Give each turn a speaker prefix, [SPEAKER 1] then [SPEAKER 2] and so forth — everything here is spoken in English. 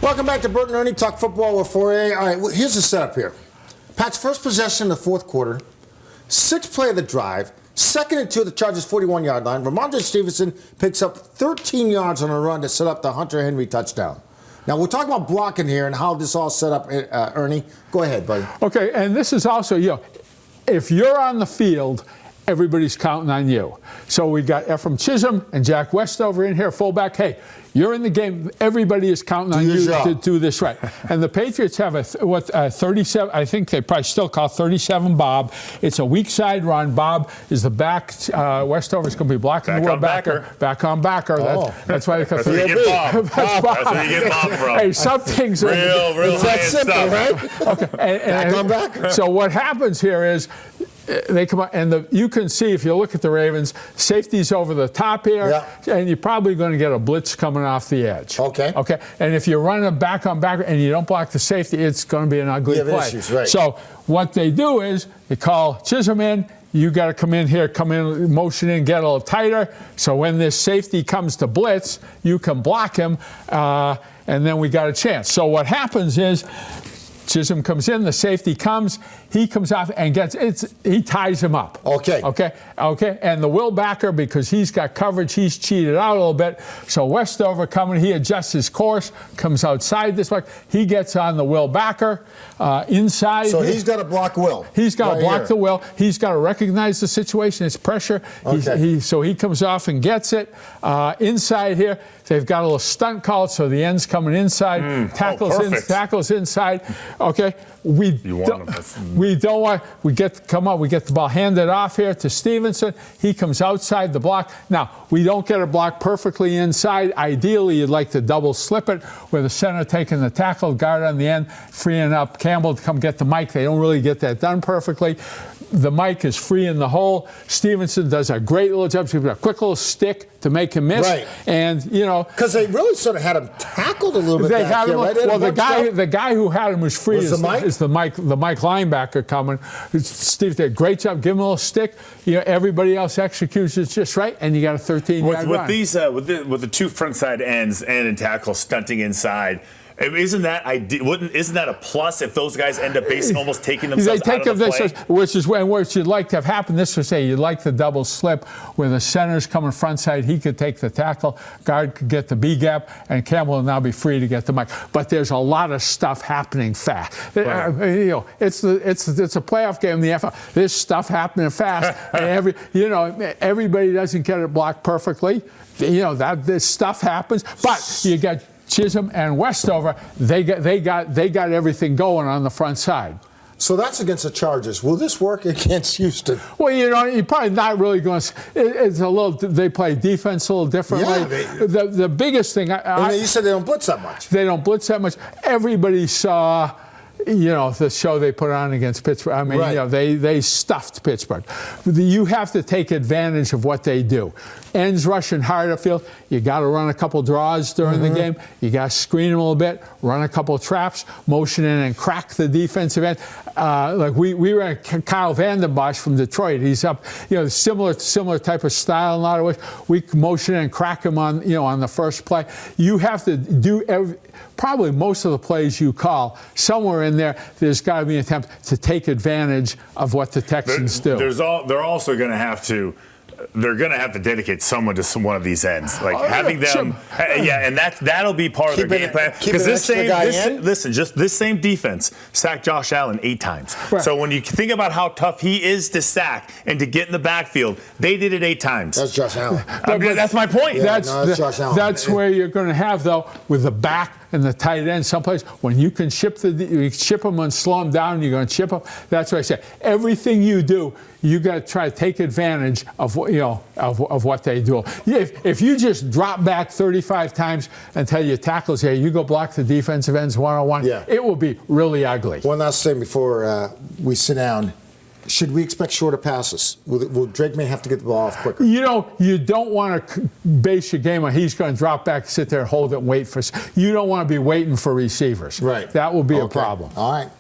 [SPEAKER 1] Welcome back to Burton Ernie Talk Football with Fauria. All right, well, here's the setup here. Pat's first possession in the fourth quarter, sixth play of the drive, 2nd and 2 at the Chargers' 41-yard line. Rhamondre Stevenson picks up 13 yards on a run to set up the Hunter Henry touchdown. Now, we're talking about blocking here and how this all set up, Ernie. Go ahead, buddy.
[SPEAKER 2] Okay, and this is also, if you're on the field, everybody's counting on you. So we got Ephraim Chisholm and Jack Westover in here, fullback. Hey, you're in the game. Everybody is counting on you to do this right. And the Patriots have a 37. I think they probably still call 37 Bob. It's a weak side run. Bob is the back. Westover's going to be blocking the wheel backer. Back on backer. That's why they call it
[SPEAKER 3] Bob. That's where you get Bob from.
[SPEAKER 2] Hey, some things are
[SPEAKER 3] real
[SPEAKER 1] that simple, right?
[SPEAKER 2] Okay. Back on backer. So what happens here is, they come out, and you can see, if you look at the Ravens, safety's over the top here, and you're probably going to get a blitz coming off the edge.
[SPEAKER 1] Okay.
[SPEAKER 2] And if you're running a back on back and you don't block the safety, it's going to be an ugly play.
[SPEAKER 1] Issues, right.
[SPEAKER 2] So what they do is they call Chisholm in. You got to come in, motion in, get a little tighter. So when this safety comes to blitz, you can block him, and then we got a chance. So what happens is, Chisholm comes in, the safety comes, he comes off and he ties him up.
[SPEAKER 1] Okay.
[SPEAKER 2] And the Will backer, because he's got coverage, he's cheated out a little bit. So Westover coming, he adjusts his course, comes outside this way. He gets on the Will backer inside.
[SPEAKER 1] So he's got to block Will.
[SPEAKER 2] He's got to block the Will. He's got to recognize the situation. It's pressure.
[SPEAKER 1] Okay.
[SPEAKER 2] So he comes off and gets it. Inside here, they've got a little stunt call, so the end's coming inside. Tackles inside. Okay. We get the ball handed off here to Stevenson. He comes outside the block. Now, we don't get a block perfectly inside. Ideally, you'd like to double slip it with the center taking the tackle, guard on the end, freeing up Campbell to come get the mic. They don't really get that done perfectly. The mic is free in the hole. Stevenson does a great little job. So he's got a quick little stick to make him miss.
[SPEAKER 1] Right.
[SPEAKER 2] And,
[SPEAKER 1] because they really sort of had him tackled a little bit back here, right?
[SPEAKER 2] Well, the guy who had him was free
[SPEAKER 1] is
[SPEAKER 2] the Mike linebacker coming. Steve did a great job. Give him a little stick. Everybody else executes it just right, and you got a 13-yard run.
[SPEAKER 3] With the two front side ends and tackle stunting inside, isn't that a plus if those guys end up basically almost taking themselves out of the play?
[SPEAKER 2] Which you'd like to have happened. This would say you'd like the double slip where the center's coming front side. He could take the tackle, guard could get the B gap, and Campbell will now be free to get the mic. But there's a lot of stuff happening fast. Right. It's a playoff game in the NFL. There's stuff happening fast, and everybody doesn't get it blocked perfectly. This stuff happens, but you got Chisholm and Westover, they got everything going on the front side.
[SPEAKER 1] So that's against the Chargers. Will this work against Houston?
[SPEAKER 2] Well, you're probably not really going to. It's a little. They play defense a little differently. Yeah, the biggest thing.
[SPEAKER 1] You said they don't blitz that much.
[SPEAKER 2] They don't blitz that much. Everybody saw. The show they put on against Pittsburgh. I mean,
[SPEAKER 1] right.
[SPEAKER 2] They stuffed Pittsburgh. You have to take advantage of what they do. Ends rushing hard upfield. You got to run a couple draws during the game. You got to screen them a little bit, run a couple traps, motion in and crack the defensive end. Like we ran Kyle Vanden Bosch from Detroit. He's up, similar type of style in a lot of ways. We motion in and crack him on the first play. You have to do probably most of the plays you call. Somewhere in there's got to be an attempt to take advantage of what the Texans do.
[SPEAKER 3] They're also going to have to. They're going to have to dedicate someone to one of these ends, having them. And that'll be part of their game plan. Because this same defense sacked Josh Allen 8 times. Right. So when you think about how tough he is to sack and to get in the backfield, they did it 8 times.
[SPEAKER 1] That's Josh Allen.
[SPEAKER 3] That's my point.
[SPEAKER 1] That's Josh Allen.
[SPEAKER 2] That's where you're going to have, though, with the back and the tight end, someplace when you can ship them and slow them down, you're going to chip them. That's what I say. Everything you do, you got to try to take advantage of what they do. If you just drop back 35 times and tell your tackles here, you go block the defensive ends one-on-one, it will be really ugly.
[SPEAKER 1] One last thing before we sit down. Should we expect shorter passes? Will Drake may have to get the ball off quicker?
[SPEAKER 2] You don't want to base your game on he's going to drop back, sit there, hold it, and wait for. You don't want to be waiting for receivers.
[SPEAKER 1] Right.
[SPEAKER 2] That will be a problem.
[SPEAKER 1] All right.